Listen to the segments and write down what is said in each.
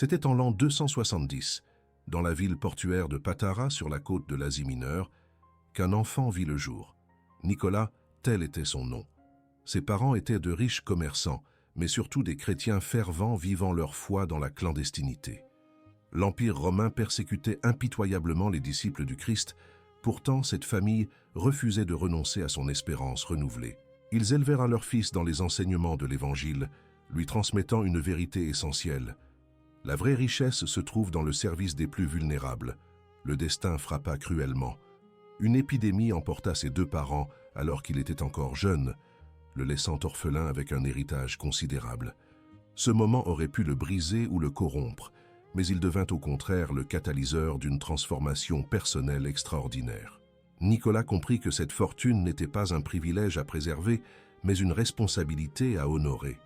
C'était en l'an 270, dans la ville portuaire de Patara sur la côte de l'Asie mineure, qu'un enfant vit le jour. Nicolas, tel était son nom. Ses parents étaient de riches commerçants, mais surtout des chrétiens fervents vivant leur foi dans la clandestinité. L'Empire romain persécutait impitoyablement les disciples du Christ, pourtant cette famille refusait de renoncer à son espérance renouvelée. Ils élevèrent leur fils dans les enseignements de l'Évangile, lui transmettant une vérité essentielle. La vraie richesse se trouve dans le service des plus vulnérables. Le destin frappa cruellement. Une épidémie emporta ses deux parents alors qu'il était encore jeune, le laissant orphelin avec un héritage considérable. Ce moment aurait pu le briser ou le corrompre, mais il devint au contraire le catalyseur d'une transformation personnelle extraordinaire. Nicolas comprit que cette fortune n'était pas un privilège à préserver, mais une responsabilité à honorer.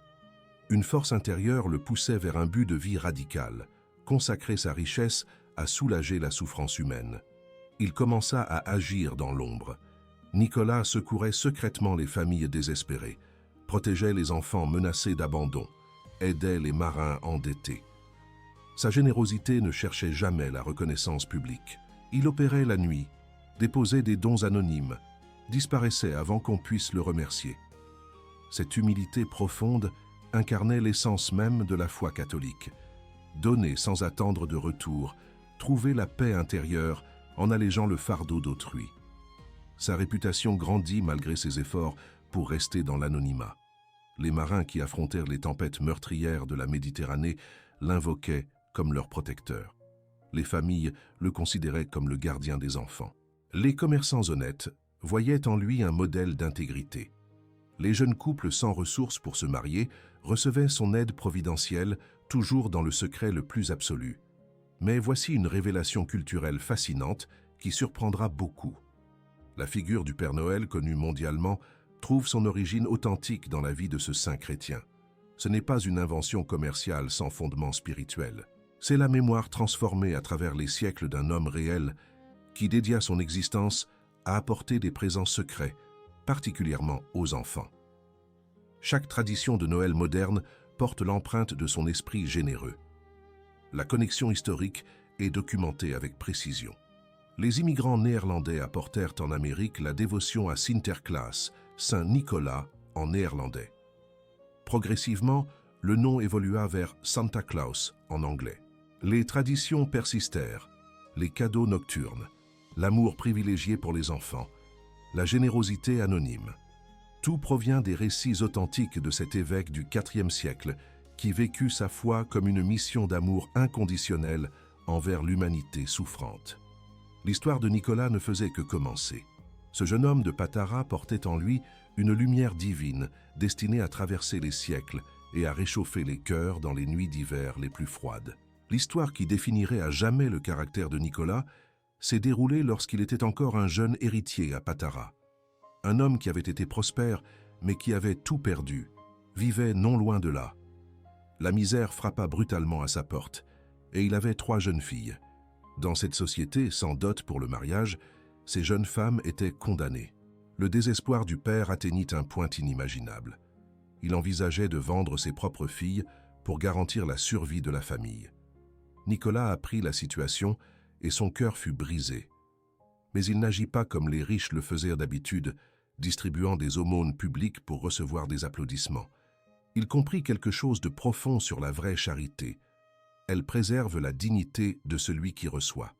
Une force intérieure le poussait vers un but de vie radical, consacrer sa richesse à soulager la souffrance humaine. Il commença à agir dans l'ombre. Nicolas secourait secrètement les familles désespérées, protégeait les enfants menacés d'abandon, aidait les marins endettés. Sa générosité ne cherchait jamais la reconnaissance publique. Il opérait la nuit, déposait des dons anonymes, disparaissait avant qu'on puisse le remercier. Cette humilité profonde incarnait l'essence même de la foi catholique. Donner sans attendre de retour, trouver la paix intérieure en allégeant le fardeau d'autrui. Sa réputation grandit malgré ses efforts pour rester dans l'anonymat. Les marins qui affrontèrent les tempêtes meurtrières de la Méditerranée l'invoquaient comme leur protecteur. Les familles le considéraient comme le gardien des enfants. Les commerçants honnêtes voyaient en lui un modèle d'intégrité. Les jeunes couples sans ressources pour se marier recevaient son aide providentielle, toujours dans le secret le plus absolu. Mais voici une révélation culturelle fascinante qui surprendra beaucoup. La figure du Père Noël, connu mondialement, trouve son origine authentique dans la vie de ce saint chrétien. Ce n'est pas une invention commerciale sans fondement spirituel. C'est la mémoire transformée à travers les siècles d'un homme réel qui dédia son existence à apporter des présents secrets, particulièrement aux enfants. Chaque tradition de Noël moderne porte l'empreinte de son esprit généreux. La connexion historique est documentée avec précision. Les immigrants néerlandais apportèrent en Amérique la dévotion à Sinterklaas, Saint Nicolas en néerlandais. Progressivement, le nom évolua vers Santa Claus en anglais. Les traditions persistèrent, les cadeaux nocturnes, l'amour privilégié pour les enfants, la générosité anonyme. Tout provient des récits authentiques de cet évêque du IVe siècle qui vécut sa foi comme une mission d'amour inconditionnel envers l'humanité souffrante. L'histoire de Nicolas ne faisait que commencer. Ce jeune homme de Patara portait en lui une lumière divine destinée à traverser les siècles et à réchauffer les cœurs dans les nuits d'hiver les plus froides. L'histoire qui définirait à jamais le caractère de Nicolas s'est déroulée lorsqu'il était encore un jeune héritier à Patara. Un homme qui avait été prospère, mais qui avait tout perdu, vivait non loin de là. La misère frappa brutalement à sa porte, et il avait 3 jeunes filles. Dans cette société, sans dot pour le mariage, ces jeunes femmes étaient condamnées. Le désespoir du père atteignit un point inimaginable. Il envisageait de vendre ses propres filles pour garantir la survie de la famille. Nicolas apprit la situation et son cœur fut brisé. Mais il n'agit pas comme les riches le faisaient d'habitude, distribuant des aumônes publiques pour recevoir des applaudissements. Il comprit quelque chose de profond sur la vraie charité. Elle préserve la dignité de celui qui reçoit.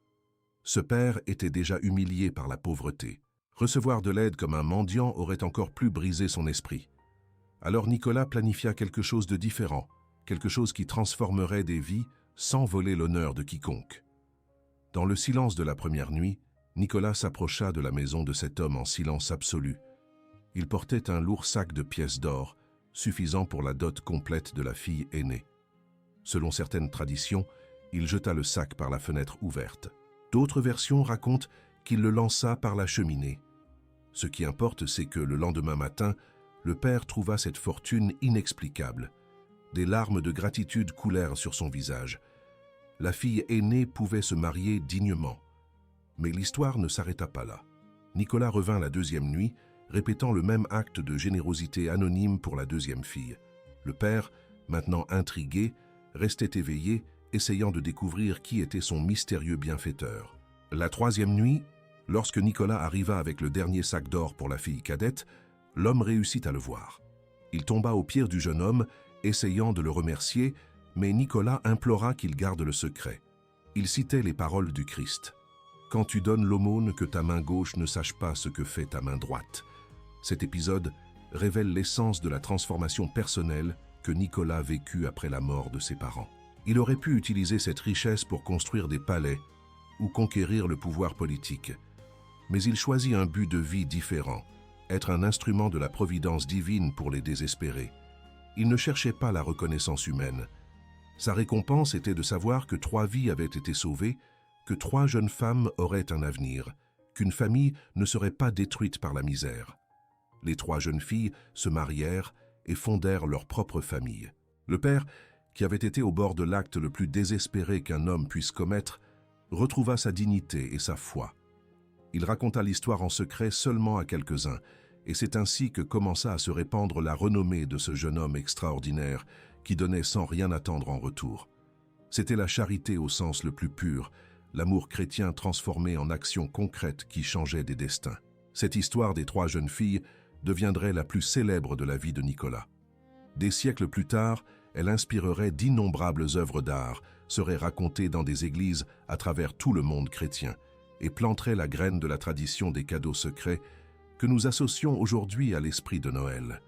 Ce père était déjà humilié par la pauvreté. Recevoir de l'aide comme un mendiant aurait encore plus brisé son esprit. Alors Nicolas planifia quelque chose de différent, quelque chose qui transformerait des vies sans voler l'honneur de quiconque. Dans le silence de la première nuit, Nicolas s'approcha de la maison de cet homme en silence absolu. Il portait un lourd sac de pièces d'or, suffisant pour la dot complète de la fille aînée. Selon certaines traditions, il jeta le sac par la fenêtre ouverte. D'autres versions racontent qu'il le lança par la cheminée. Ce qui importe, c'est que le lendemain matin, le père trouva cette fortune inexplicable. Des larmes de gratitude coulèrent sur son visage. La fille aînée pouvait se marier dignement. Mais l'histoire ne s'arrêta pas là. Nicolas revint la deuxième nuit, répétant le même acte de générosité anonyme pour la deuxième fille. Le père, maintenant intrigué, restait éveillé essayant de découvrir qui était son mystérieux bienfaiteur. La troisième nuit, lorsque Nicolas arriva avec le dernier sac d'or pour la fille cadette, l'homme réussit à le voir. Il tomba aux pieds du jeune homme, essayant de le remercier, mais Nicolas implora qu'il garde le secret. Il citait les paroles du Christ. « Quand tu donnes l'aumône, que ta main gauche ne sache pas ce que fait ta main droite. » Cet épisode révèle l'essence de la transformation personnelle que Nicolas vécut après la mort de ses parents. Il aurait pu utiliser cette richesse pour construire des palais ou conquérir le pouvoir politique. Mais il choisit un but de vie différent, être un instrument de la providence divine pour les désespérés. Il ne cherchait pas la reconnaissance humaine. Sa récompense était de savoir que 3 vies avaient été sauvées, que 3 jeunes femmes auraient un avenir, qu'une famille ne serait pas détruite par la misère. Les 3 jeunes filles se marièrent et fondèrent leur propre famille. Le père, qui avait été au bord de l'acte le plus désespéré qu'un homme puisse commettre, retrouva sa dignité et sa foi. Il raconta l'histoire en secret seulement à quelques-uns, et c'est ainsi que commença à se répandre la renommée de ce jeune homme extraordinaire qui donnait sans rien attendre en retour. C'était la charité au sens le plus pur, l'amour chrétien transformé en action concrète qui changeait des destins. Cette histoire des 3 jeunes filles deviendrait la plus célèbre de la vie de Nicolas. Des siècles plus tard, elle inspirerait d'innombrables œuvres d'art, serait racontée dans des églises à travers tout le monde chrétien, et planterait la graine de la tradition des cadeaux secrets que nous associons aujourd'hui à l'esprit de Noël.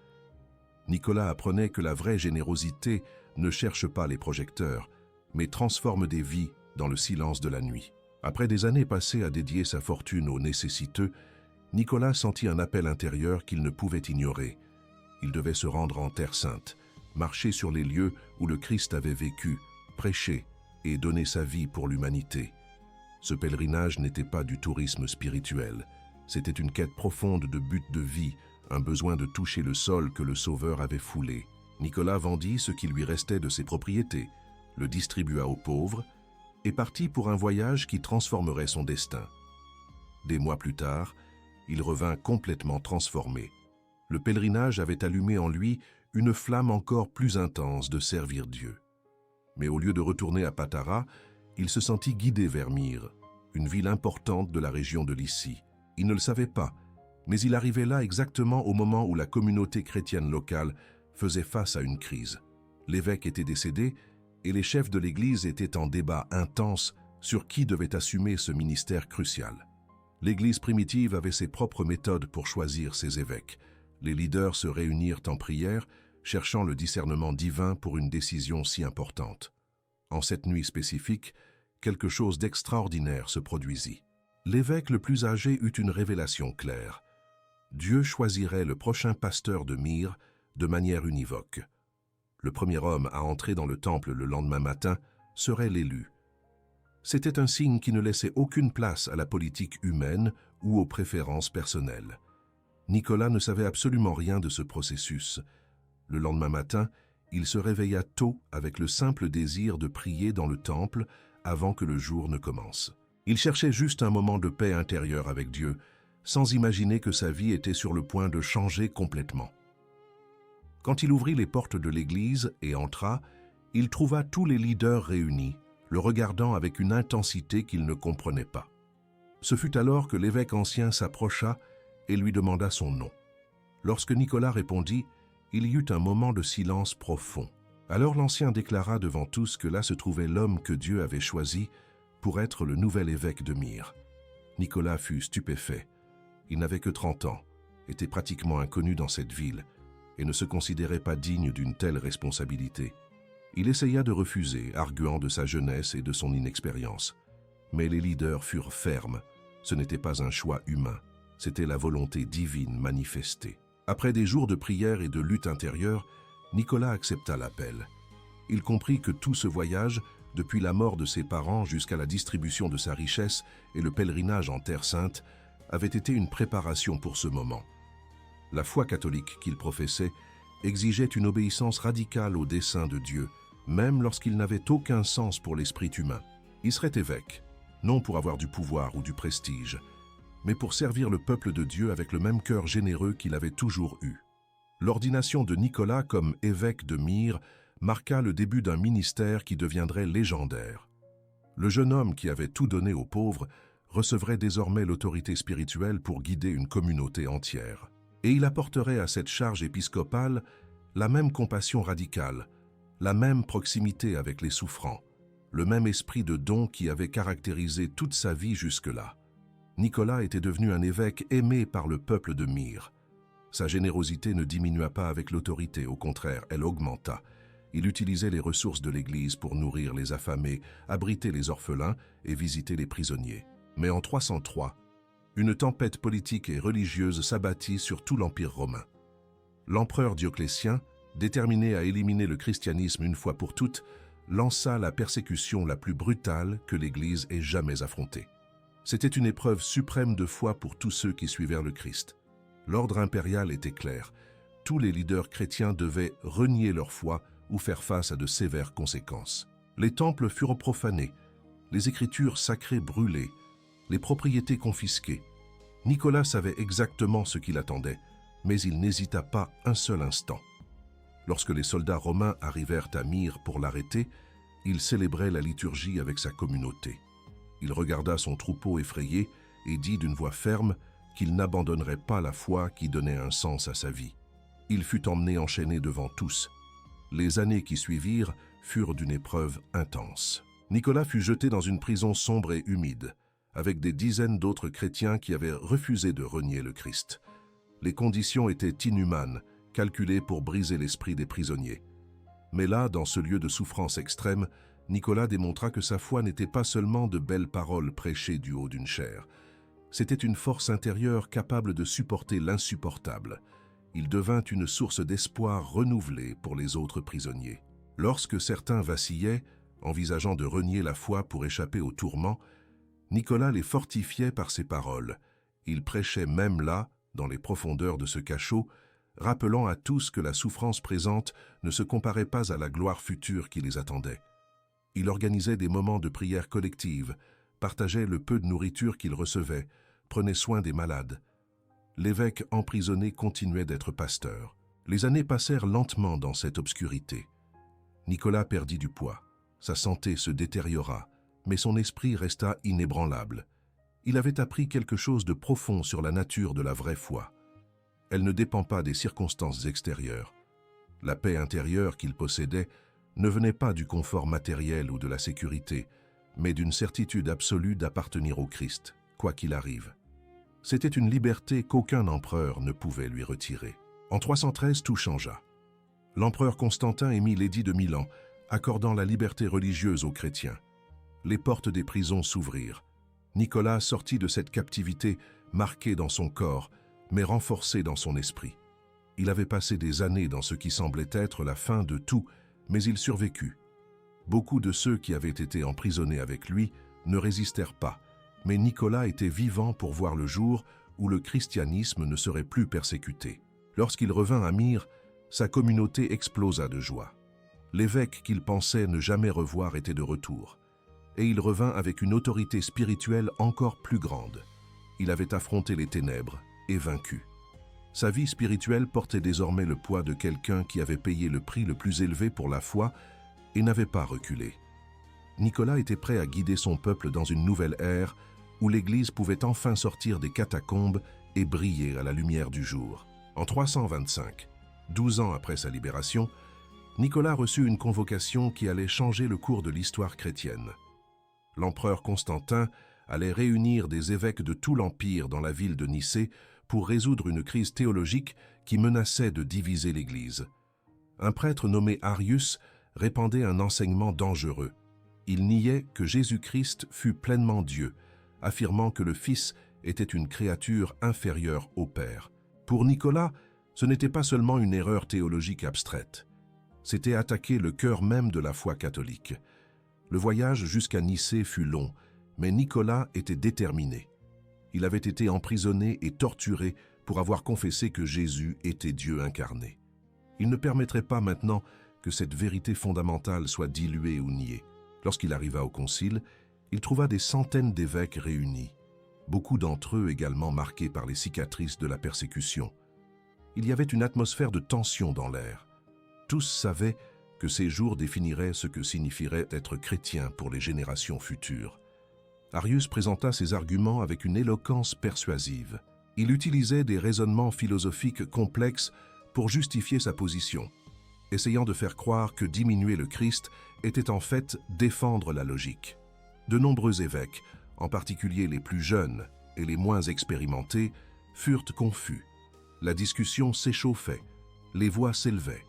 Nicolas apprenait que la vraie générosité ne cherche pas les projecteurs, mais transforme des vies dans le silence de la nuit. Après des années passées à dédier sa fortune aux nécessiteux, Nicolas sentit un appel intérieur qu'il ne pouvait ignorer. Il devait se rendre en Terre Sainte, marcher sur les lieux où le Christ avait vécu, prêcher et donner sa vie pour l'humanité. Ce pèlerinage n'était pas du tourisme spirituel, c'était une quête profonde de but de vie, un besoin de toucher le sol que le Sauveur avait foulé. Nicolas vendit ce qui lui restait de ses propriétés, le distribua aux pauvres et partit pour un voyage qui transformerait son destin. Des mois plus tard, il revint complètement transformé. Le pèlerinage avait allumé en lui une flamme encore plus intense de servir Dieu. Mais au lieu de retourner à Patara, il se sentit guidé vers Myre, une ville importante de la région de Lycie. Il ne le savait pas, mais il arrivait là exactement au moment où la communauté chrétienne locale faisait face à une crise. L'évêque était décédé et les chefs de l'Église étaient en débat intense sur qui devait assumer ce ministère crucial. L'Église primitive avait ses propres méthodes pour choisir ses évêques. Les leaders se réunirent en prière, cherchant le discernement divin pour une décision si importante. En cette nuit spécifique, quelque chose d'extraordinaire se produisit. L'évêque le plus âgé eut une révélation claire. Dieu choisirait le prochain pasteur de Myre de manière univoque. Le premier homme à entrer dans le temple le lendemain matin serait l'élu. C'était un signe qui ne laissait aucune place à la politique humaine ou aux préférences personnelles. Nicolas ne savait absolument rien de ce processus. Le lendemain matin, il se réveilla tôt avec le simple désir de prier dans le temple avant que le jour ne commence. Il cherchait juste un moment de paix intérieure avec Dieu, sans imaginer que sa vie était sur le point de changer complètement. Quand il ouvrit les portes de l'église et entra, il trouva tous les leaders réunis, le regardant avec une intensité qu'il ne comprenait pas. Ce fut alors que l'évêque ancien s'approcha et lui demanda son nom. Lorsque Nicolas répondit, il y eut un moment de silence profond. Alors l'ancien déclara devant tous que là se trouvait l'homme que Dieu avait choisi pour être le nouvel évêque de Myre. Nicolas fut stupéfait. Il n'avait que 30 ans, était pratiquement inconnu dans cette ville et ne se considérait pas digne d'une telle responsabilité. Il essaya de refuser, arguant de sa jeunesse et de son inexpérience. Mais les leaders furent fermes. Ce n'était pas un choix humain, c'était la volonté divine manifestée. Après des jours de prière et de lutte intérieure, Nicolas accepta l'appel. Il comprit que tout ce voyage, depuis la mort de ses parents jusqu'à la distribution de sa richesse et le pèlerinage en Terre Sainte, avait été une préparation pour ce moment. La foi catholique qu'il professait exigeait une obéissance radicale au dessein de Dieu, même lorsqu'il n'avait aucun sens pour l'esprit humain. Il serait évêque, non pour avoir du pouvoir ou du prestige, mais pour servir le peuple de Dieu avec le même cœur généreux qu'il avait toujours eu. L'ordination de Nicolas comme évêque de Myre marqua le début d'un ministère qui deviendrait légendaire. Le jeune homme qui avait tout donné aux pauvres recevrait désormais l'autorité spirituelle pour guider une communauté entière. Et il apporterait à cette charge épiscopale la même compassion radicale, la même proximité avec les souffrants, le même esprit de don qui avait caractérisé toute sa vie jusque-là. Nicolas était devenu un évêque aimé par le peuple de Myre. Sa générosité ne diminua pas avec l'autorité, au contraire, elle augmenta. Il utilisait les ressources de l'Église pour nourrir les affamés, abriter les orphelins et visiter les prisonniers. Mais en 303, une tempête politique et religieuse s'abattit sur tout l'Empire romain. L'empereur Dioclétien, déterminé à éliminer le christianisme une fois pour toutes, lança la persécution la plus brutale que l'Église ait jamais affrontée. C'était une épreuve suprême de foi pour tous ceux qui suivèrent le Christ. L'ordre impérial était clair. Tous les leaders chrétiens devaient renier leur foi ou faire face à de sévères conséquences. Les temples furent profanés, les écritures sacrées brûlées, les propriétés confisquées. Nicolas savait exactement ce qu'il attendait, mais il n'hésita pas un seul instant. Lorsque les soldats romains arrivèrent à Myre pour l'arrêter, il célébrait la liturgie avec sa communauté. Il regarda son troupeau effrayé et dit d'une voix ferme qu'il n'abandonnerait pas la foi qui donnait un sens à sa vie. Il fut emmené enchaîné devant tous. Les années qui suivirent furent d'une épreuve intense. Nicolas fut jeté dans une prison sombre et humide, avec des dizaines d'autres chrétiens qui avaient refusé de renier le Christ. Les conditions étaient inhumanes, calculées pour briser l'esprit des prisonniers. Mais là, dans ce lieu de souffrance extrême, Nicolas démontra que sa foi n'était pas seulement de belles paroles prêchées du haut d'une chaire. C'était une force intérieure capable de supporter l'insupportable. Il devint une source d'espoir renouvelée pour les autres prisonniers. Lorsque certains vacillaient, envisageant de renier la foi pour échapper aux tourments, Nicolas les fortifiait par ses paroles. Il prêchait même là, dans les profondeurs de ce cachot, rappelant à tous que la souffrance présente ne se comparait pas à la gloire future qui les attendait. Il organisait des moments de prière collective, partageait le peu de nourriture qu'il recevait, prenait soin des malades. L'évêque emprisonné continuait d'être pasteur. Les années passèrent lentement dans cette obscurité. Nicolas perdit du poids, sa santé se détériora, mais son esprit resta inébranlable. Il avait appris quelque chose de profond sur la nature de la vraie foi. Elle ne dépend pas des circonstances extérieures. La paix intérieure qu'il possédait ne venait pas du confort matériel ou de la sécurité, mais d'une certitude absolue d'appartenir au Christ, quoi qu'il arrive. C'était une liberté qu'aucun empereur ne pouvait lui retirer. En 313, tout changea. L'empereur Constantin émit l'édit de Milan, accordant la liberté religieuse aux chrétiens. Les portes des prisons s'ouvrirent. Nicolas sortit de cette captivité, marqué dans son corps, mais renforcé dans son esprit. Il avait passé des années dans ce qui semblait être la fin de tout, mais il survécut. Beaucoup de ceux qui avaient été emprisonnés avec lui ne résistèrent pas, mais Nicolas était vivant pour voir le jour où le christianisme ne serait plus persécuté. Lorsqu'il revint à Myre, sa communauté explosa de joie. L'évêque qu'il pensait ne jamais revoir était de retour, et il revint avec une autorité spirituelle encore plus grande. Il avait affronté les ténèbres et vaincu. Sa vie spirituelle portait désormais le poids de quelqu'un qui avait payé le prix le plus élevé pour la foi et n'avait pas reculé. Nicolas était prêt à guider son peuple dans une nouvelle ère où l'Église pouvait enfin sortir des catacombes et briller à la lumière du jour. En 325, 12 ans après sa libération, Nicolas reçut une convocation qui allait changer le cours de l'histoire chrétienne. L'empereur Constantin allait réunir des évêques de tout l'Empire dans la ville de Nicée pour résoudre une crise théologique qui menaçait de diviser l'Église. Un prêtre nommé Arius répandait un enseignement dangereux. Il niait que Jésus-Christ fût pleinement Dieu, affirmant que le Fils était une créature inférieure au Père. Pour Nicolas, ce n'était pas seulement une erreur théologique abstraite. C'était attaquer le cœur même de la foi catholique. Le voyage jusqu'à Nicée fut long, mais Nicolas était déterminé. Il avait été emprisonné et torturé pour avoir confessé que Jésus était Dieu incarné. Il ne permettrait pas maintenant que cette vérité fondamentale soit diluée ou niée. Lorsqu'il arriva au concile, il trouva des centaines d'évêques réunis, beaucoup d'entre eux également marqués par les cicatrices de la persécution. Il y avait une atmosphère de tension dans l'air. Tous savaient que ces jours définiraient ce que signifierait être chrétien pour les générations futures. Arius présenta ses arguments avec une éloquence persuasive. Il utilisait des raisonnements philosophiques complexes pour justifier sa position, essayant de faire croire que diminuer le Christ était en fait défendre la logique. De nombreux évêques, en particulier les plus jeunes et les moins expérimentés, furent confus. La discussion s'échauffait, les voix s'élevaient.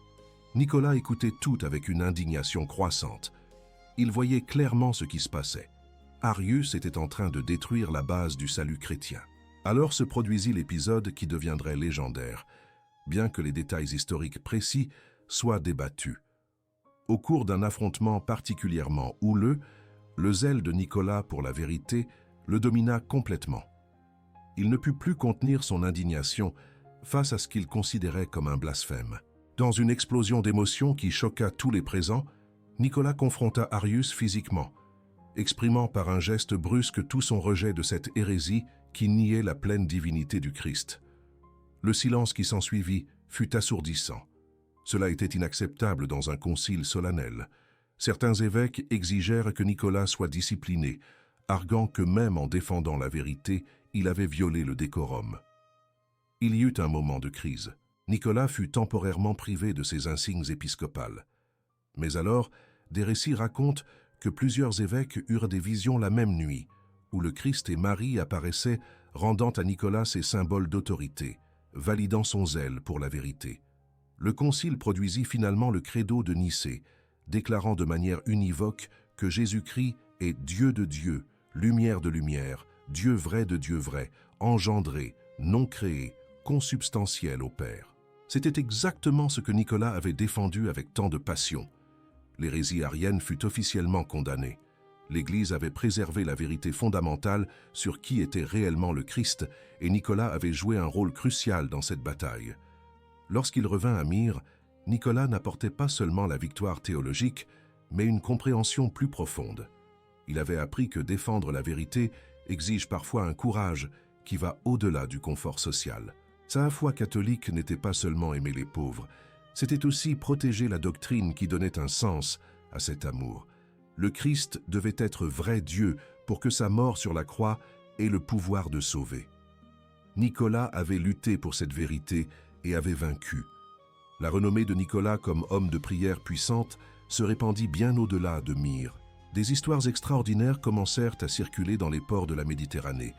Nicolas écoutait tout avec une indignation croissante. Il voyait clairement ce qui se passait. Arius était en train de détruire la base du salut chrétien. Alors se produisit l'épisode qui deviendrait légendaire, bien que les détails historiques précis soient débattus. Au cours d'un affrontement particulièrement houleux, le zèle de Nicolas pour la vérité le domina complètement. Il ne put plus contenir son indignation face à ce qu'il considérait comme un blasphème. Dans une explosion d'émotions qui choqua tous les présents, Nicolas confronta Arius physiquement, exprimant par un geste brusque tout son rejet de cette hérésie qui niait la pleine divinité du Christ. Le silence qui s'ensuivit fut assourdissant. Cela était inacceptable dans un concile solennel. Certains évêques exigèrent que Nicolas soit discipliné, arguant que même en défendant la vérité, il avait violé le décorum. Il y eut un moment de crise. Nicolas fut temporairement privé de ses insignes épiscopales. Mais alors, des récits racontent que plusieurs évêques eurent des visions la même nuit, où le Christ et Marie apparaissaient, rendant à Nicolas ses symboles d'autorité, validant son zèle pour la vérité. Le concile produisit finalement le credo de Nicée, déclarant de manière univoque que Jésus-Christ est Dieu de Dieu, lumière de lumière, Dieu vrai de Dieu vrai, engendré, non créé, consubstantiel au Père. C'était exactement ce que Nicolas avait défendu avec tant de passion. L'hérésie arienne fut officiellement condamnée. L'Église avait préservé la vérité fondamentale sur qui était réellement le Christ, et Nicolas avait joué un rôle crucial dans cette bataille. Lorsqu'il revint à Myre, Nicolas n'apportait pas seulement la victoire théologique, mais une compréhension plus profonde. Il avait appris que défendre la vérité exige parfois un courage qui va au-delà du confort social. Sa foi catholique n'était pas seulement aimer les pauvres, c'était aussi protéger la doctrine qui donnait un sens à cet amour. Le Christ devait être vrai Dieu pour que sa mort sur la croix ait le pouvoir de sauver. Nicolas avait lutté pour cette vérité et avait vaincu. La renommée de Nicolas comme homme de prière puissante se répandit bien au-delà de Myre. Des histoires extraordinaires commencèrent à circuler dans les ports de la Méditerranée,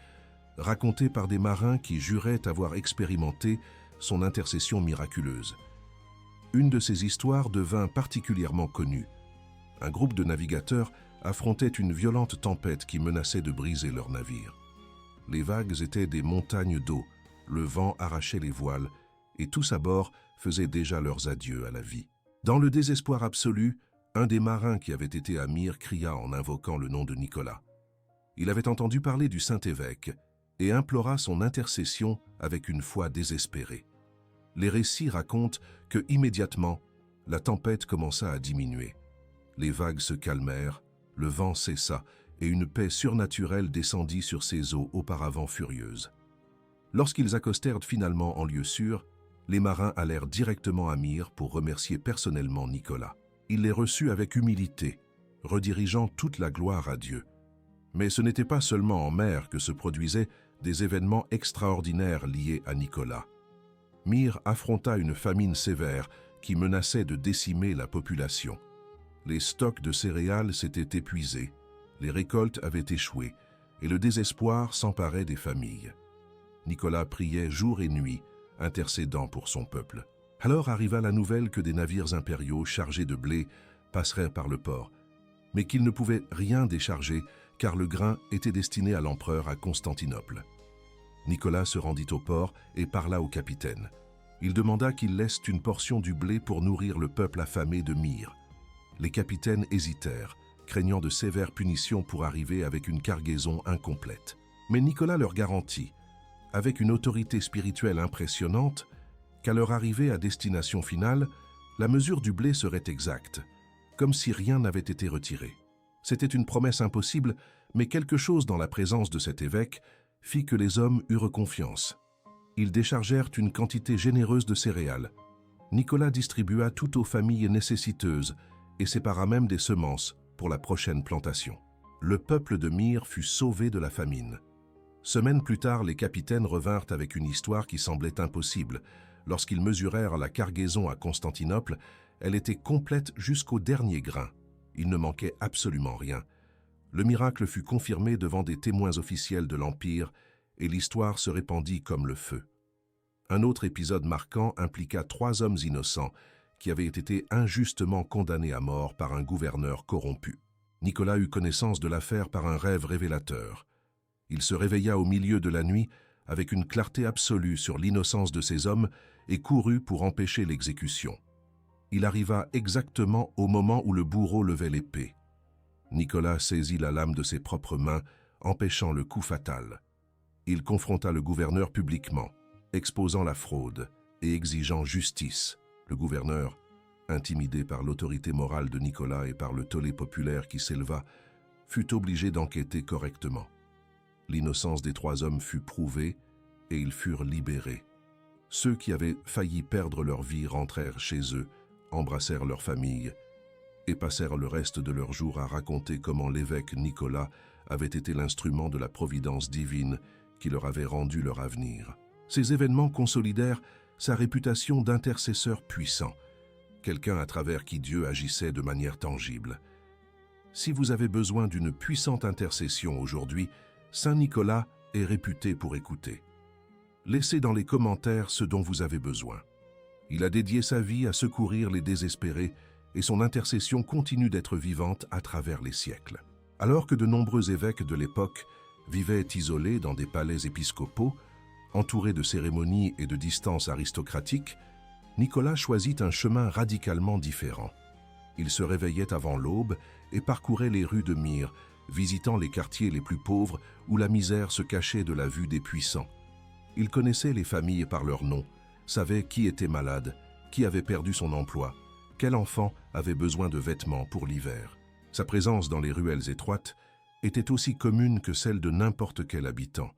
racontées par des marins qui juraient avoir expérimenté son intercession miraculeuse. Une de ces histoires devint particulièrement connue. Un groupe de navigateurs affrontait une violente tempête qui menaçait de briser leur navire. Les vagues étaient des montagnes d'eau, le vent arrachait les voiles, et tous à bord faisaient déjà leurs adieux à la vie. Dans le désespoir absolu, un des marins qui avait été à Myre cria en invoquant le nom de Nicolas. Il avait entendu parler du Saint-Évêque et implora son intercession avec une foi désespérée. Les récits racontent que, immédiatement, la tempête commença à diminuer. Les vagues se calmèrent, le vent cessa et une paix surnaturelle descendit sur ces eaux auparavant furieuses. Lorsqu'ils accostèrent finalement en lieu sûr, les marins allèrent directement à Myre pour remercier personnellement Nicolas. Il les reçut avec humilité, redirigeant toute la gloire à Dieu. Mais ce n'était pas seulement en mer que se produisaient des événements extraordinaires liés à Nicolas. Myre affronta une famine sévère qui menaçait de décimer la population. Les stocks de céréales s'étaient épuisés, les récoltes avaient échoué et le désespoir s'emparait des familles. Nicolas priait jour et nuit, intercédant pour son peuple. Alors arriva la nouvelle que des navires impériaux chargés de blé passeraient par le port, mais qu'ils ne pouvaient rien décharger car le grain était destiné à l'empereur à Constantinople. Nicolas se rendit au port et parla au capitaine. Il demanda qu'il laisse une portion du blé pour nourrir le peuple affamé de Myre. Les capitaines hésitèrent, craignant de sévères punitions pour arriver avec une cargaison incomplète. Mais Nicolas leur garantit, avec une autorité spirituelle impressionnante, qu'à leur arrivée à destination finale, la mesure du blé serait exacte, comme si rien n'avait été retiré. C'était une promesse impossible, mais quelque chose dans la présence de cet évêque fit que les hommes eurent confiance. Ils déchargèrent une quantité généreuse de céréales. Nicolas distribua tout aux familles nécessiteuses et sépara même des semences pour la prochaine plantation. Le peuple de Myre fut sauvé de la famine. Semaines plus tard, les capitaines revinrent avec une histoire qui semblait impossible. Lorsqu'ils mesurèrent la cargaison à Constantinople, elle était complète jusqu'au dernier grain. Il ne manquait absolument rien. Le miracle fut confirmé devant des témoins officiels de l'Empire et l'histoire se répandit comme le feu. Un autre épisode marquant impliqua 3 hommes innocents qui avaient été injustement condamnés à mort par un gouverneur corrompu. Nicolas eut connaissance de l'affaire par un rêve révélateur. Il se réveilla au milieu de la nuit avec une clarté absolue sur l'innocence de ces hommes et courut pour empêcher l'exécution. Il arriva exactement au moment où le bourreau levait l'épée. Nicolas saisit la lame de ses propres mains, empêchant le coup fatal. Il confronta le gouverneur publiquement, exposant la fraude et exigeant justice. Le gouverneur, intimidé par l'autorité morale de Nicolas et par le tollé populaire qui s'éleva, fut obligé d'enquêter correctement. L'innocence des 3 hommes fut prouvée et ils furent libérés. Ceux qui avaient failli perdre leur vie rentrèrent chez eux, embrassèrent leur famille et passèrent le reste de leurs jours à raconter comment l'évêque Nicolas avait été l'instrument de la providence divine qui leur avait rendu leur avenir. Ces événements consolidèrent sa réputation d'intercesseur puissant, quelqu'un à travers qui Dieu agissait de manière tangible. Si vous avez besoin d'une puissante intercession aujourd'hui, Saint Nicolas est réputé pour écouter. Laissez dans les commentaires ce dont vous avez besoin. Il a dédié sa vie à secourir les désespérés et son intercession continue d'être vivante à travers les siècles. Alors que de nombreux évêques de l'époque vivaient isolés dans des palais épiscopaux, entourés de cérémonies et de distances aristocratiques, Nicolas choisit un chemin radicalement différent. Il se réveillait avant l'aube et parcourait les rues de Myre, visitant les quartiers les plus pauvres où la misère se cachait de la vue des puissants. Il connaissait les familles par leur nom, savait qui était malade, qui avait perdu son emploi, quel enfant avait besoin de vêtements pour l'hiver. Sa présence dans les ruelles étroites était aussi commune que celle de n'importe quel habitant.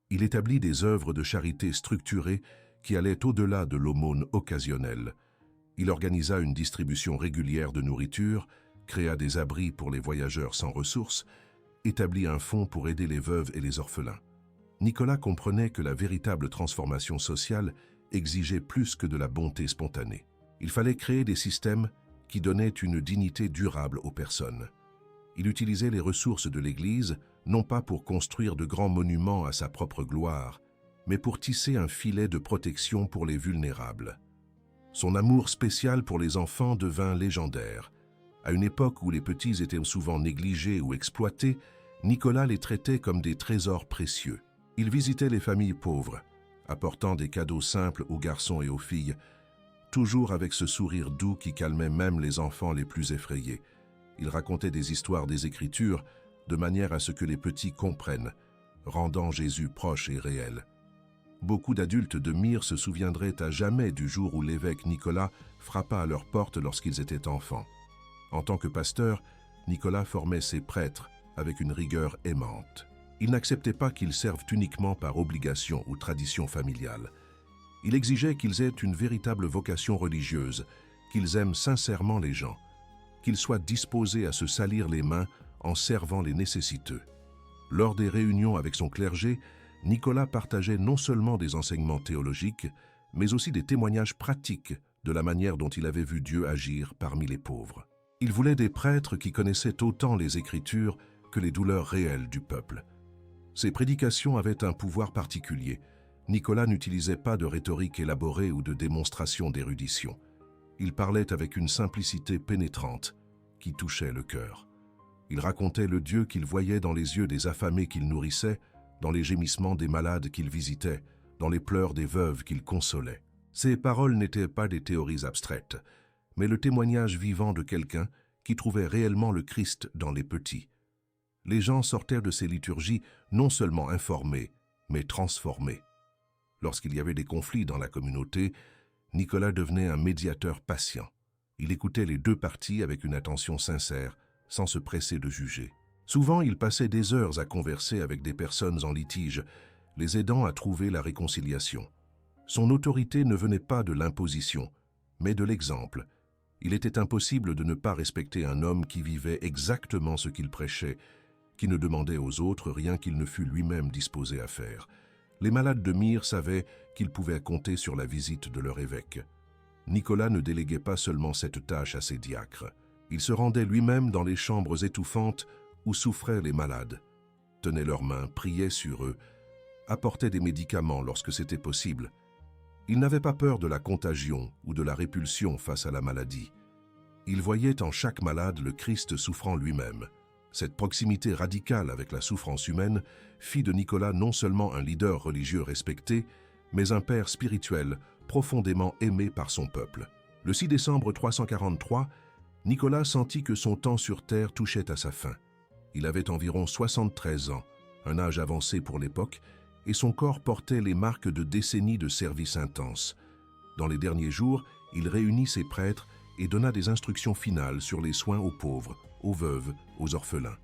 Il établit des œuvres de charité structurées qui allaient au-delà de l'aumône occasionnelle. Il organisa une distribution régulière de nourriture, créa des abris pour les voyageurs sans ressources, établit un fonds pour aider les veuves et les orphelins. Nicolas comprenait que la véritable transformation sociale exigeait plus que de la bonté spontanée. Il fallait créer des systèmes qui donnaient une dignité durable aux personnes. Il utilisait les ressources de l'Église, non pas pour construire de grands monuments à sa propre gloire, mais pour tisser un filet de protection pour les vulnérables. Son amour spécial pour les enfants devint légendaire. À une époque où les petits étaient souvent négligés ou exploités, Nicolas les traitait comme des trésors précieux. Il visitait les familles pauvres, apportant des cadeaux simples aux garçons et aux filles, toujours avec ce sourire doux qui calmait même les enfants les plus effrayés. Il racontait des histoires des Écritures de manière à ce que les petits comprennent, rendant Jésus proche et réel. Beaucoup d'adultes de Myre se souviendraient à jamais du jour où l'évêque Nicolas frappa à leur porte lorsqu'ils étaient enfants. En tant que pasteur, Nicolas formait ses prêtres avec une rigueur aimante. Il n'acceptait pas qu'ils servent uniquement par obligation ou tradition familiale. Il exigeait qu'ils aient une véritable vocation religieuse, qu'ils aiment sincèrement les gens, qu'ils soient disposés à se salir les mains en servant les nécessiteux. Lors des réunions avec son clergé, Nicolas partageait non seulement des enseignements théologiques, mais aussi des témoignages pratiques de la manière dont il avait vu Dieu agir parmi les pauvres. Il voulait des prêtres qui connaissaient autant les Écritures que les douleurs réelles du peuple. Ses prédications avaient un pouvoir particulier. Nicolas n'utilisait pas de rhétorique élaborée ou de démonstration d'érudition. Il parlait avec une simplicité pénétrante qui touchait le cœur. Il racontait le Dieu qu'il voyait dans les yeux des affamés qu'il nourrissait, dans les gémissements des malades qu'il visitait, dans les pleurs des veuves qu'il consolait. Ses paroles n'étaient pas des théories abstraites, mais le témoignage vivant de quelqu'un qui trouvait réellement le Christ dans les petits. Les gens sortaient de ces liturgies non seulement informés, mais transformés. Lorsqu'il y avait des conflits dans la communauté, Nicolas devenait un médiateur patient. Il écoutait les 2 parties avec une attention sincère, sans se presser de juger. Souvent, il passait des heures à converser avec des personnes en litige, les aidant à trouver la réconciliation. Son autorité ne venait pas de l'imposition, mais de l'exemple. Il était impossible de ne pas respecter un homme qui vivait exactement ce qu'il prêchait, qui ne demandait aux autres rien qu'il ne fût lui-même disposé à faire. Les malades de Myre savaient qu'ils pouvaient compter sur la visite de leur évêque. Nicolas ne déléguait pas seulement cette tâche à ses diacres. Il se rendait lui-même dans les chambres étouffantes où souffraient les malades, tenait leurs mains, priait sur eux, apportait des médicaments lorsque c'était possible. Il n'avait pas peur de la contagion ou de la répulsion face à la maladie. Il voyait en chaque malade le Christ souffrant lui-même. Cette proximité radicale avec la souffrance humaine fit de Nicolas non seulement un leader religieux respecté, mais un père spirituel profondément aimé par son peuple. Le 6 décembre 343, Nicolas sentit que son temps sur terre touchait à sa fin. Il avait environ 73 ans, un âge avancé pour l'époque, et son corps portait les marques de décennies de service intense. Dans les derniers jours, il réunit ses prêtres et donna des instructions finales sur les soins aux pauvres, aux veuves, aux orphelins.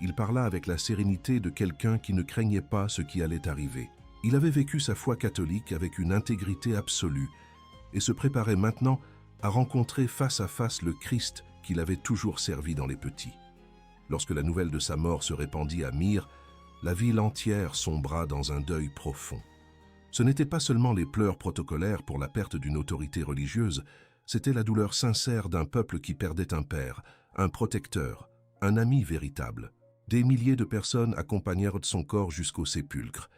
Il parla avec la sérénité de quelqu'un qui ne craignait pas ce qui allait arriver. Il avait vécu sa foi catholique avec une intégrité absolue et se préparait maintenant à rencontrer face à face le Christ qu'il avait toujours servi dans les petits. Lorsque la nouvelle de sa mort se répandit à Myre, la ville entière sombra dans un deuil profond. Ce n'étaient pas seulement les pleurs protocolaires pour la perte d'une autorité religieuse, c'était la douleur sincère d'un peuple qui perdait un père, un protecteur, un ami véritable. Des milliers de personnes accompagnèrent son corps jusqu'au sépulcre.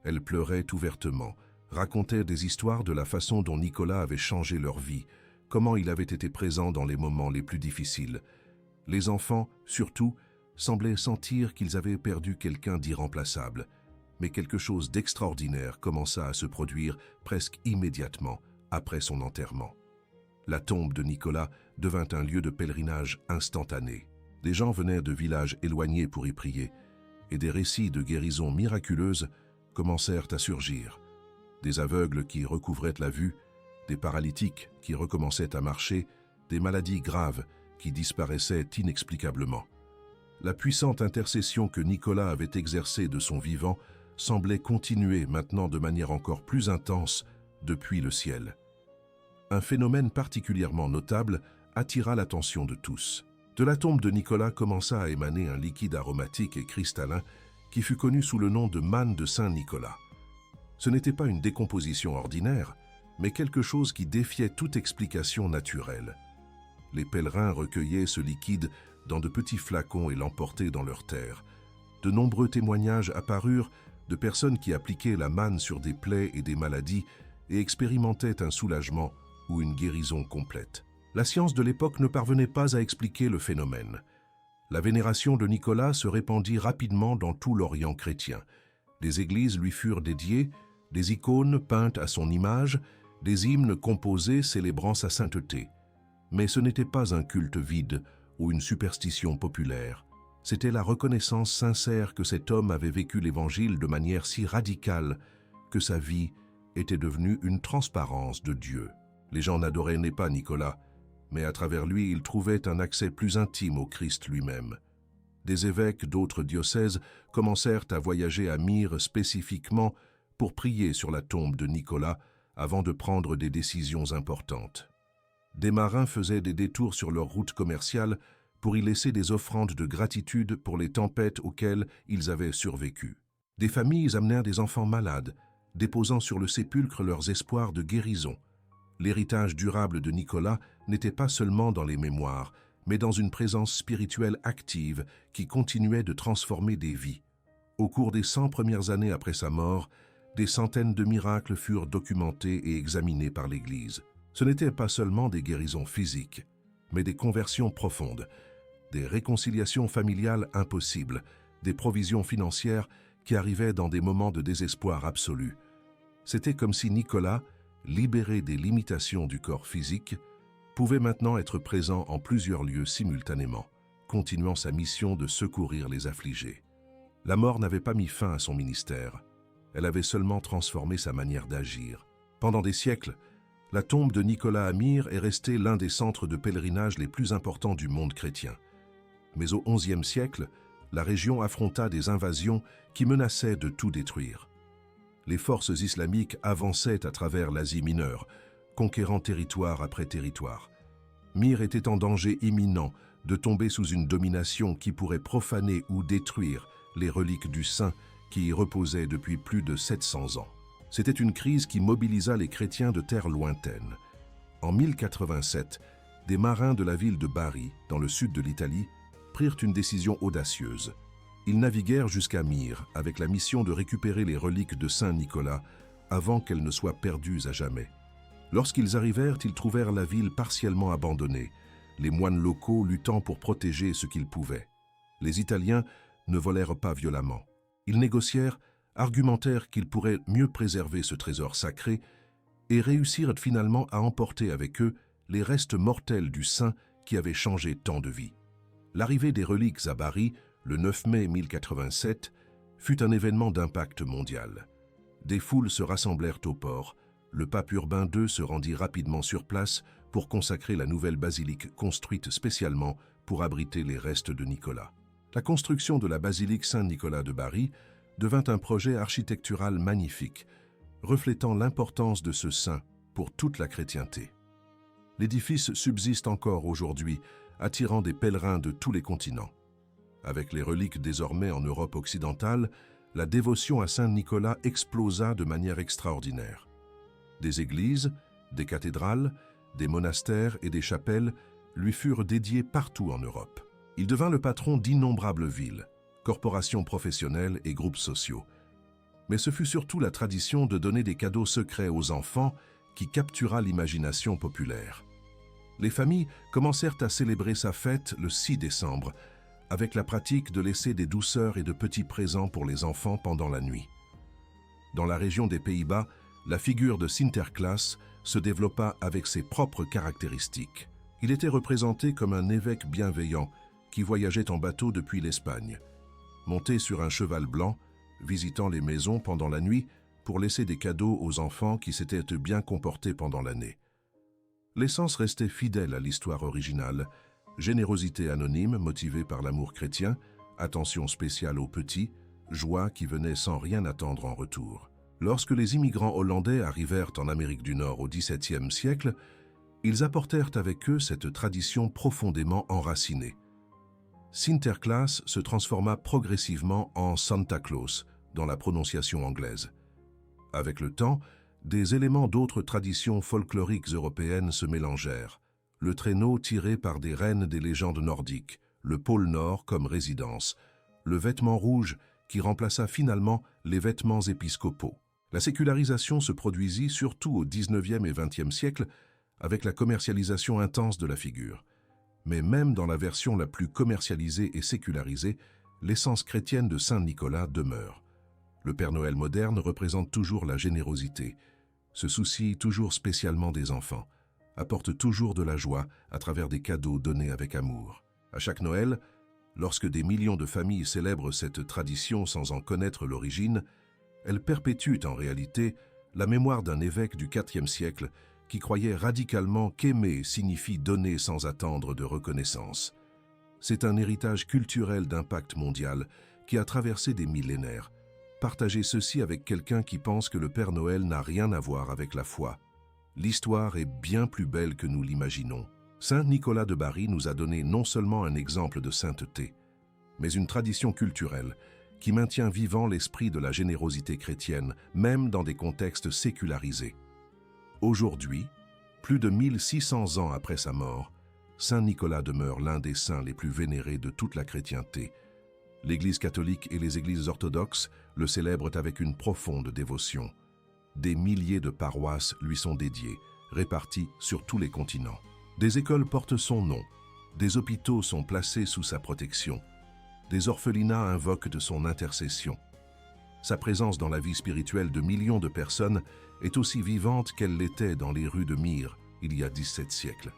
Elles pleuraient ouvertement, racontaient des histoires de la façon dont Nicolas avait changé leur vie, comment il avait été présent dans les moments les plus difficiles. Les enfants, surtout, semblaient sentir qu'ils avaient perdu quelqu'un d'irremplaçable. Mais quelque chose d'extraordinaire commença à se produire presque immédiatement après son enterrement. La tombe de Nicolas devint un lieu de pèlerinage instantané. Des gens venaient de villages éloignés pour y prier, et des récits de guérisons miraculeuses commencèrent à surgir. Des aveugles qui recouvraient la vue, des paralytiques qui recommençaient à marcher, des maladies graves qui disparaissaient inexplicablement. La puissante intercession que Nicolas avait exercée de son vivant semblait continuer maintenant de manière encore plus intense depuis le ciel. Un phénomène particulièrement notable attira l'attention de tous. De la tombe de Nicolas commença à émaner un liquide aromatique et cristallin qui fut connu sous le nom de manne de Saint-Nicolas. Ce n'était pas une décomposition ordinaire, mais quelque chose qui défiait toute explication naturelle. Les pèlerins recueillaient ce liquide dans de petits flacons et l'emportaient dans leurs terres. De nombreux témoignages apparurent de personnes qui appliquaient la manne sur des plaies et des maladies et expérimentaient un soulagement ou une guérison complète. La science de l'époque ne parvenait pas à expliquer le phénomène. La vénération de Nicolas se répandit rapidement dans tout l'Orient chrétien. Des églises lui furent dédiées, des icônes peintes à son image, des hymnes composés célébrant sa sainteté. Mais ce n'était pas un culte vide ou une superstition populaire. C'était la reconnaissance sincère que cet homme avait vécu l'Évangile de manière si radicale que sa vie était devenue une transparence de Dieu. Les gens n'adoraient pas Nicolas, mais à travers lui, ils trouvaient un accès plus intime au Christ lui-même. Des évêques d'autres diocèses commencèrent à voyager à Myre spécifiquement pour prier sur la tombe de Nicolas avant de prendre des décisions importantes. Des marins faisaient des détours sur leur route commerciale pour y laisser des offrandes de gratitude pour les tempêtes auxquelles ils avaient survécu. Des familles amenèrent des enfants malades, déposant sur le sépulcre leurs espoirs de guérison. L'héritage durable de Nicolas n'était pas seulement dans les mémoires, mais dans une présence spirituelle active qui continuait de transformer des vies. Au cours des 100 premières années après sa mort, des centaines de miracles furent documentés et examinés par l'Église. Ce n'étaient pas seulement des guérisons physiques, mais des conversions profondes, des réconciliations familiales impossibles, des provisions financières qui arrivaient dans des moments de désespoir absolu. C'était comme si Nicolas, libéré des limitations du corps physique, pouvait maintenant être présent en plusieurs lieux simultanément, continuant sa mission de secourir les affligés. La mort n'avait pas mis fin à son ministère, elle avait seulement transformé sa manière d'agir. Pendant des siècles, la tombe de Nicolas à Myre est restée l'un des centres de pèlerinage les plus importants du monde chrétien. Mais au XIe siècle, la région affronta des invasions qui menaçaient de tout détruire. Les forces islamiques avançaient à travers l'Asie mineure, conquérant territoire après territoire. Myre était en danger imminent de tomber sous une domination qui pourrait profaner ou détruire les reliques du saint qui y reposaient depuis plus de 700 ans. C'était une crise qui mobilisa les chrétiens de terres lointaines. En 1087, des marins de la ville de Bari, dans le sud de l'Italie, prirent une décision audacieuse. Ils naviguèrent jusqu'à Myre avec la mission de récupérer les reliques de Saint Nicolas avant qu'elles ne soient perdues à jamais. Lorsqu'ils arrivèrent, ils trouvèrent la ville partiellement abandonnée, les moines locaux luttant pour protéger ce qu'ils pouvaient. Les Italiens ne volèrent pas violemment. Ils négocièrent, argumentèrent qu'ils pourraient mieux préserver ce trésor sacré et réussirent finalement à emporter avec eux les restes mortels du saint qui avait changé tant de vies. L'arrivée des reliques à Bari, le 9 mai 1087, fut un événement d'impact mondial. Des foules se rassemblèrent au port. Le pape Urbain II se rendit rapidement sur place pour consacrer la nouvelle basilique construite spécialement pour abriter les restes de Nicolas. La construction de la basilique Saint-Nicolas de Bari devint un projet architectural magnifique, reflétant l'importance de ce saint pour toute la chrétienté. L'édifice subsiste encore aujourd'hui, attirant des pèlerins de tous les continents. Avec les reliques désormais en Europe occidentale, la dévotion à Saint Nicolas explosa de manière extraordinaire. Des églises, des cathédrales, des monastères et des chapelles lui furent dédiées partout en Europe. Il devint le patron d'innombrables villes, corporations professionnelles et groupes sociaux. Mais ce fut surtout la tradition de donner des cadeaux secrets aux enfants qui captura l'imagination populaire. Les familles commencèrent à célébrer sa fête le 6 décembre, avec la pratique de laisser des douceurs et de petits présents pour les enfants pendant la nuit. Dans la région des Pays-Bas, la figure de Sinterklaas se développa avec ses propres caractéristiques. Il était représenté comme un évêque bienveillant qui voyageait en bateau depuis l'Espagne. Monté sur un cheval blanc, visitant les maisons pendant la nuit pour laisser des cadeaux aux enfants qui s'étaient bien comportés pendant l'année. L'essence restait fidèle à l'histoire originale, générosité anonyme motivée par l'amour chrétien, attention spéciale aux petits, joie qui venait sans rien attendre en retour. Lorsque les immigrants hollandais arrivèrent en Amérique du Nord au XVIIe siècle, ils apportèrent avec eux cette tradition profondément enracinée. Sinterklaas se transforma progressivement en Santa Claus dans la prononciation anglaise. Avec le temps, des éléments d'autres traditions folkloriques européennes se mélangèrent. Le traîneau tiré par des reines des légendes nordiques, le pôle Nord comme résidence, le vêtement rouge qui remplaça finalement les vêtements épiscopaux. La sécularisation se produisit surtout au XIXe et XXe siècle avec la commercialisation intense de la figure. Mais même dans la version la plus commercialisée et sécularisée, l'essence chrétienne de Saint Nicolas demeure. Le Père Noël moderne représente toujours la générosité, se soucie toujours spécialement des enfants, apporte toujours de la joie à travers des cadeaux donnés avec amour. À chaque Noël, lorsque des millions de familles célèbrent cette tradition sans en connaître l'origine, elle perpétue en réalité la mémoire d'un évêque du IVe siècle qui croyait radicalement qu'aimer signifie donner sans attendre de reconnaissance. C'est un héritage culturel d'impact mondial qui a traversé des millénaires. Partagez ceci avec quelqu'un qui pense que le Père Noël n'a rien à voir avec la foi. L'histoire est bien plus belle que nous l'imaginons. Saint Nicolas de Bari nous a donné non seulement un exemple de sainteté, mais une tradition culturelle qui maintient vivant l'esprit de la générosité chrétienne, même dans des contextes sécularisés. Aujourd'hui, plus de 1600 ans après sa mort, Saint Nicolas demeure l'un des saints les plus vénérés de toute la chrétienté. L'Église catholique et les églises orthodoxes le célèbrent avec une profonde dévotion. Des milliers de paroisses lui sont dédiées, réparties sur tous les continents. Des écoles portent son nom, des hôpitaux sont placés sous sa protection, des orphelinats invoquent de son intercession. Sa présence dans la vie spirituelle de millions de personnes est aussi vivante qu'elle l'était dans les rues de Myre il y a 17 siècles.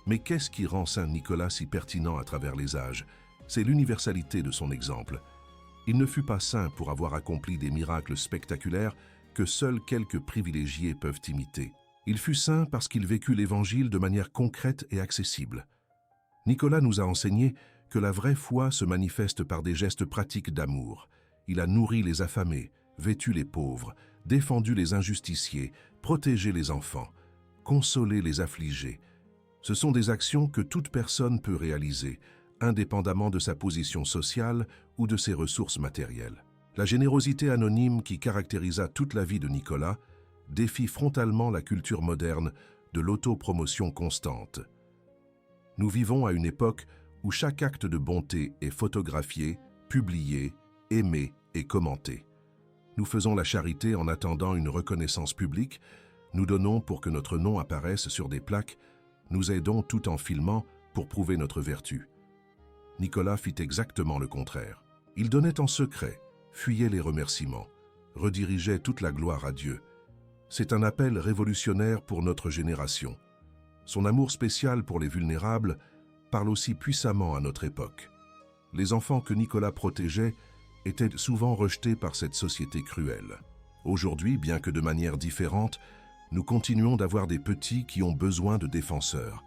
Mais qu'est-ce qui rend Saint Nicolas si pertinent à travers les âges? C'est l'universalité de son exemple. Il ne fut pas saint pour avoir accompli des miracles spectaculaires que seuls quelques privilégiés peuvent imiter. Il fut saint parce qu'il vécut l'Évangile de manière concrète et accessible. Nicolas nous a enseigné que la vraie foi se manifeste par des gestes pratiques d'amour. Il a nourri les affamés, vêtu les pauvres, défendu les injusticiés, protégé les enfants. consoler les affligés. Ce sont des actions que toute personne peut réaliser, indépendamment de sa position sociale ou de ses ressources matérielles. La générosité anonyme qui caractérisa toute la vie de Nicolas défie frontalement la culture moderne de l'autopromotion constante. Nous vivons à une époque où chaque acte de bonté est photographié, publié, aimé et commenté. Nous faisons la charité en attendant une reconnaissance publique, nous donnons pour que notre nom apparaisse sur des plaques, nous aidons tout en filmant pour prouver notre vertu. Nicolas fit exactement le contraire. Il donnait en secret, fuyait les remerciements, redirigeait toute la gloire à Dieu. C'est un appel révolutionnaire pour notre génération. Son amour spécial pour les vulnérables parle aussi puissamment à notre époque. Les enfants que Nicolas protégeait étaient souvent rejetés par cette société cruelle. Aujourd'hui, bien que de manière différente, nous continuons d'avoir des petits qui ont besoin de défenseurs,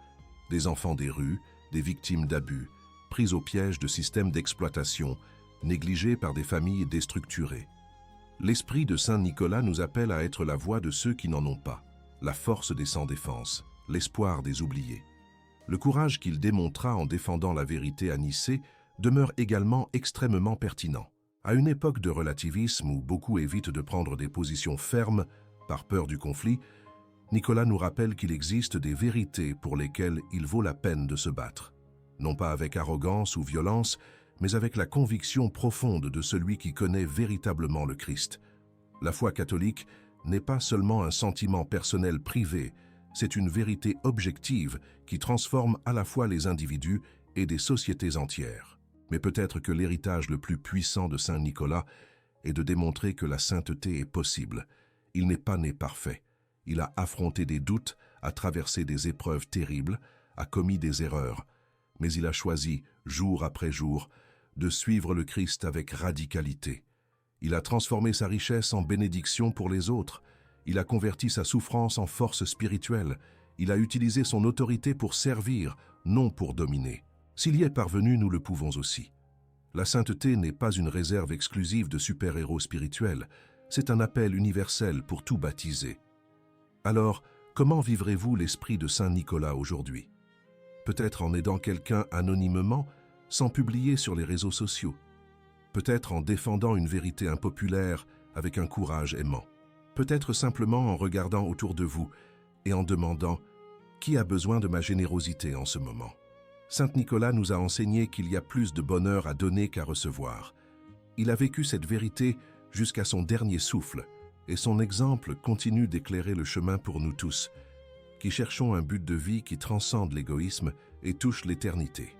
des enfants des rues, des victimes d'abus, pris au piège de systèmes d'exploitation, négligés par des familles déstructurées. L'esprit de Saint Nicolas nous appelle à être la voix de ceux qui n'en ont pas, la force des sans-défense, l'espoir des oubliés. Le courage qu'il démontra en défendant la vérité à Nicée demeure également extrêmement pertinent. À une époque de relativisme où beaucoup évitent de prendre des positions fermes par peur du conflit, Nicolas nous rappelle qu'il existe des vérités pour lesquelles il vaut la peine de se battre. Non pas avec arrogance ou violence, mais avec la conviction profonde de celui qui connaît véritablement le Christ. La foi catholique n'est pas seulement un sentiment personnel privé, c'est une vérité objective qui transforme à la fois les individus et des sociétés entières. Mais peut-être que l'héritage le plus puissant de Saint Nicolas est de démontrer que la sainteté est possible. Il n'est pas né parfait. Il a affronté des doutes, a traversé des épreuves terribles, a commis des erreurs. Mais il a choisi, jour après jour, de suivre le Christ avec radicalité. Il a transformé sa richesse en bénédiction pour les autres. Il a converti sa souffrance en force spirituelle. Il a utilisé son autorité pour servir, non pour dominer. S'il y est parvenu, nous le pouvons aussi. La sainteté n'est pas une réserve exclusive de super-héros spirituels, c'est un appel universel pour tout baptisé. Alors, comment vivrez-vous l'esprit de Saint Nicolas aujourd'hui? Peut-être en aidant quelqu'un anonymement, sans publier sur les réseaux sociaux. Peut-être en défendant une vérité impopulaire avec un courage aimant. Peut-être simplement en regardant autour de vous et en demandant « Qui a besoin de ma générosité en ce moment ?» Saint Nicolas nous a enseigné qu'il y a plus de bonheur à donner qu'à recevoir. Il a vécu cette vérité jusqu'à son dernier souffle, et son exemple continue d'éclairer le chemin pour nous tous, qui cherchons un but de vie qui transcende l'égoïsme et touche l'éternité.